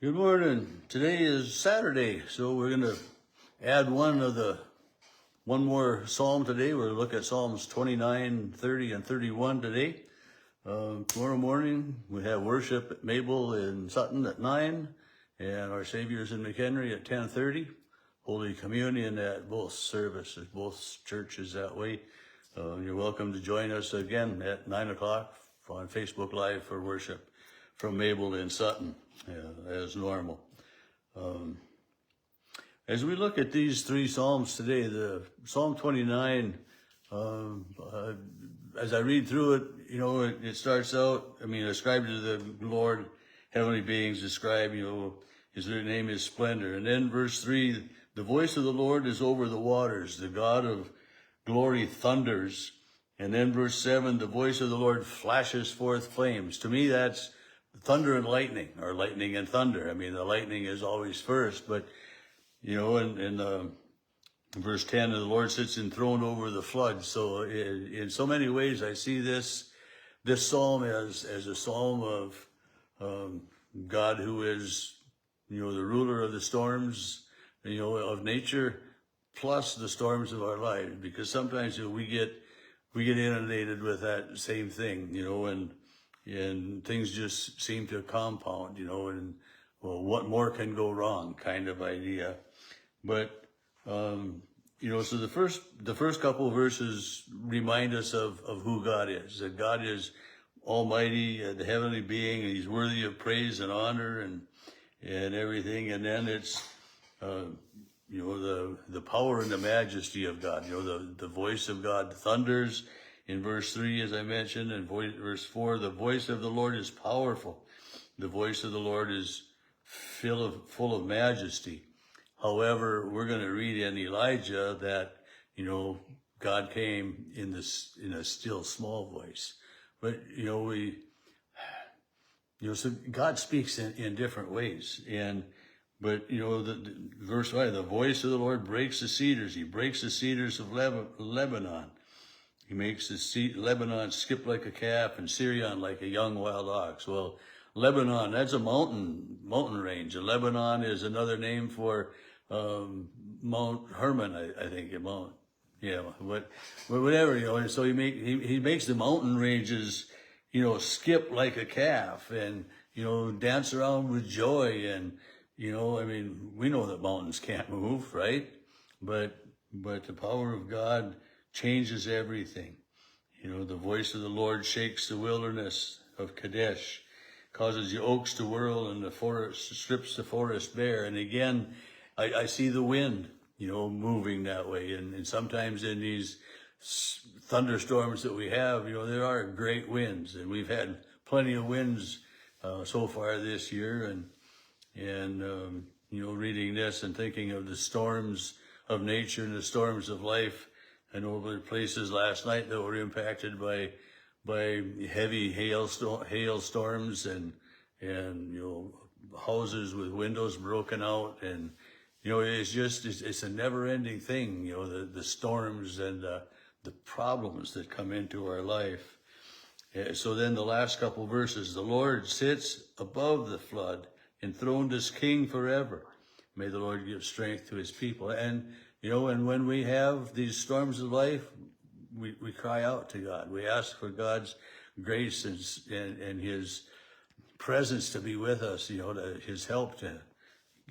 Good morning. Today is Saturday, so we're going to add one more psalm today. We're going to look at Psalms 29, 30, and 31 today. Tomorrow morning we have worship at Mabel in Sutton at 9, and our Savior's in McHenry at 10:30. Holy Communion at both services, both churches that way. You're welcome to join us again at 9 o'clock on Facebook Live for worship from Mabel in Sutton, as normal. As we look at these three Psalms today, the Psalm 29, as I read through it, it starts out, ascribed to the Lord, heavenly beings describe, his name is splendor. And then verse 3, the voice of the Lord is over the waters, the God of glory thunders. And then verse 7, the voice of the Lord flashes forth flames. To me, that's thunder and lightning, or lightning and thunder. The lightning is always first, but, in verse 10, the Lord sits enthroned over the flood. So in so many ways, I see this psalm as a psalm of God who is, the ruler of the storms, of nature, plus the storms of our lives. Because sometimes we get inundated with that same thing, and things just seem to compound, and well, what more can go wrong kind of idea. But, so the first couple of verses remind us of who God is, that God is almighty, the heavenly being, and he's worthy of praise and honor and everything. And then it's, the power and the majesty of God, the voice of God thunders in verse 3, as I mentioned, and verse 4, the voice of the Lord is powerful. The voice of the Lord is full of majesty. However, we're going to read in Elijah that, God came in a still small voice. But, so God speaks in different ways. But the verse 5, the voice of the Lord breaks the cedars. He breaks the cedars of Lebanon. He makes Lebanon skip like a calf and Syrian like a young wild ox. Well, Lebanon, that's a mountain range. And Lebanon is another name for Mount Hermon, I think. But whatever, And so he makes the mountain ranges, skip like a calf and, dance around with joy. And, we know that mountains can't move, right? But the power of God changes everything. The voice of the Lord shakes the wilderness of Kadesh, causes the oaks to whirl and the forest strips the forest bare. And again, I see the wind, moving that way. And sometimes in these thunderstorms that we have, there are great winds, and we've had plenty of winds so far this year. And reading this and thinking of the storms of nature and the storms of life. I know there were places last night that were impacted by heavy hailstorms and houses with windows broken out, and it's a never-ending thing. The storms and the problems that come into our life. So then the last couple verses, the Lord sits above the flood, enthroned as king forever. May the Lord give strength to his people. And and when we have these storms of life, we cry out to God. We ask for God's grace and his presence to be with us, his help to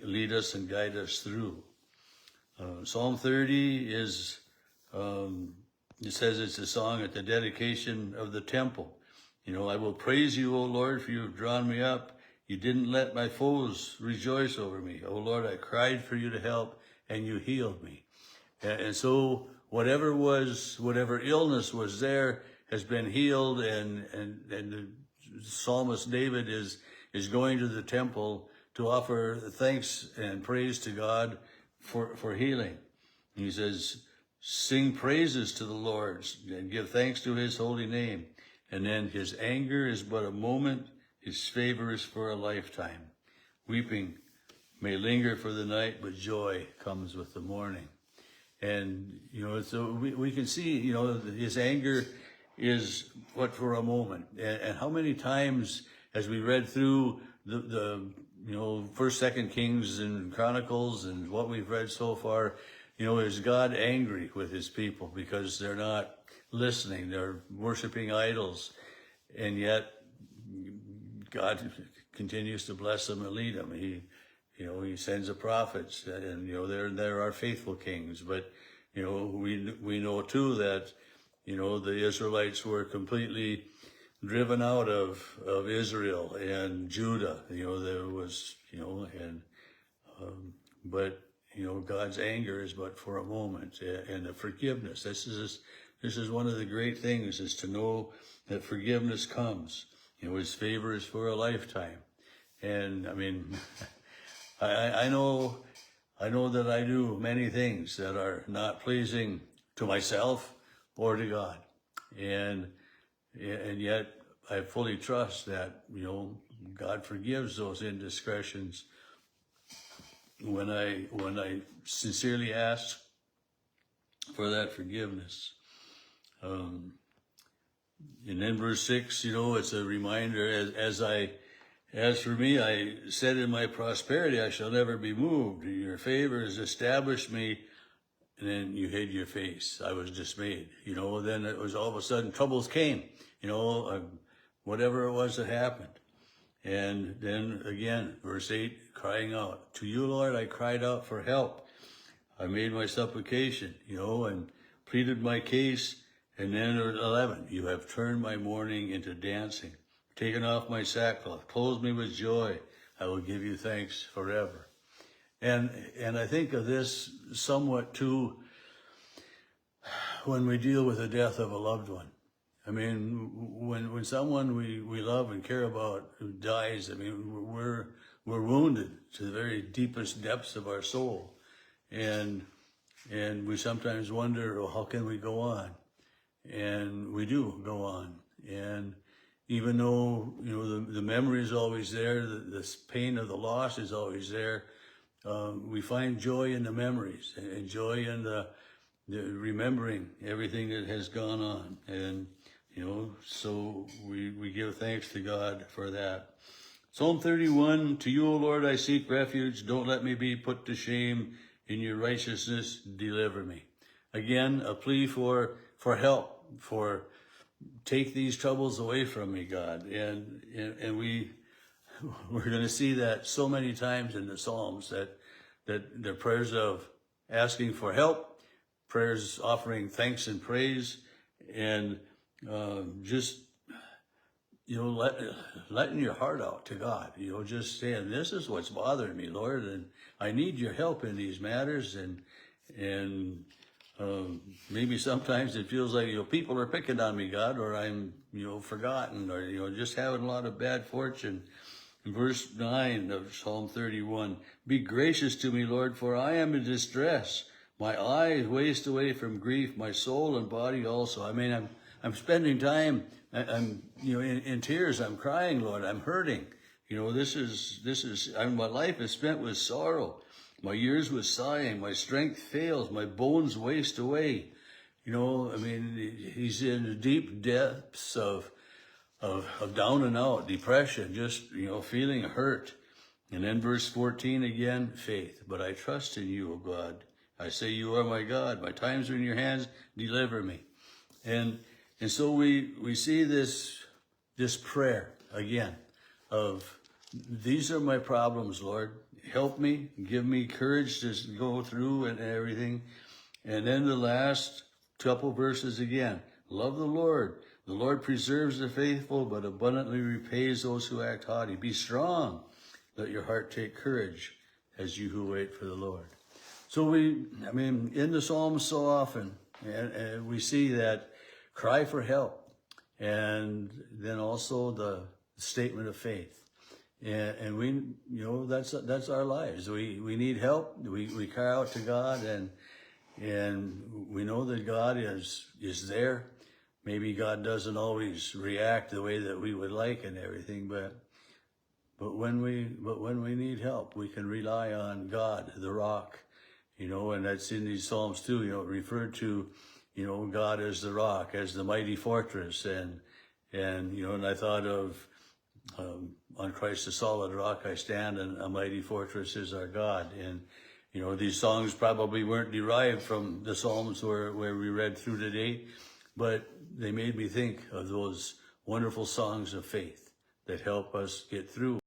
lead us and guide us through. Psalm 30 is, it says it's a song at the dedication of the temple. I will praise you, O Lord, for you have drawn me up. You didn't let my foes rejoice over me. O Lord, I cried for you to help, and you healed me. And so whatever illness was there has been healed, and the psalmist David is going to the temple to offer thanks and praise to God for healing. He says, sing praises to the Lord and give thanks to his holy name. And then his anger is but a moment, his favor is for a lifetime. Weeping may linger for the night, but joy comes with the morning. And, so we can see, his anger is but for a moment. And how many times as we read through the First, Second Kings and Chronicles and what we've read so far, is God angry with his people because they're not listening, they're worshiping idols, and yet God continues to bless them and lead them. He sends the prophets, and they're our faithful kings. But we know too that the Israelites were completely driven out of Israel and Judah. There was but God's anger is but for a moment, and the forgiveness. This is one of the great things, is to know that forgiveness comes. His favor is for a lifetime. And I mean, I know that I do many things that are not pleasing to myself or to God. And yet I fully trust that, God forgives those indiscretions when I sincerely ask for that forgiveness. And then verse 6, it's a reminder, as for me, I said in my prosperity, I shall never be moved. Your favor has established me. And then you hid your face. I was dismayed. Then it was all of a sudden troubles came, whatever it was that happened. And then again, verse 8, crying out, to you, Lord, I cried out for help. I made my supplication, and pleaded my case. And then 11, you have turned my mourning into dancing, taken off my sackcloth, clothed me with joy. I will give you thanks forever. And I think of this somewhat too when we deal with the death of a loved one. I mean, when someone we love and care about who dies, I mean, we're wounded to the very deepest depths of our soul. And we sometimes wonder, well, how can we go on? And we do go on. And even though, the memory is always there, the pain of the loss is always there, we find joy in the memories and joy in the remembering everything that has gone on. And, so we give thanks to God for that. Psalm 31, to you, O Lord, I seek refuge. Don't let me be put to shame. In your righteousness, deliver me. Again, a plea for help, for take these troubles away from me, God. And we're going to see that so many times in the Psalms, that the prayers of asking for help, prayers offering thanks and praise, and just letting your heart out to God. Just saying, this is what's bothering me, Lord, and I need your help in these matters. And maybe sometimes it feels like people are picking on me, God, or I'm forgotten, or just having a lot of bad fortune. In verse 9 of Psalm 31, be gracious to me, Lord, for I am in distress. My eyes waste away from grief, my soul and body also. I mean, I'm spending time, I'm in tears. I'm crying, Lord. I'm hurting. My life is spent with sorrow. My years with sighing. My strength fails. My bones waste away. He's in the deep depths of down and out, depression, just, feeling hurt. And then verse 14 again, faith. But I trust in you, O God. I say you are my God. My times are in your hands. Deliver me. And so we see this prayer again of, these are my problems, Lord. Help me, give me courage to go through and everything. And then the last couple verses again, love the Lord. The Lord preserves the faithful, but abundantly repays those who act haughty. Be strong. Let your heart take courage as you who wait for the Lord. So in the Psalms so often, and we see that cry for help, and then also the statement of faith. And we, that's our lives. We need help. We cry out to God, and we know that God is there. Maybe God doesn't always react the way that we would like and everything, but when we need help, we can rely on God, the rock, and that's in these Psalms too, referred to, God as the rock, as the mighty fortress. And I thought of on Christ the solid rock I stand, and a mighty fortress is our God. And you know, these songs probably weren't derived from the Psalms where we read through today, but they made me think of those wonderful songs of faith that help us get through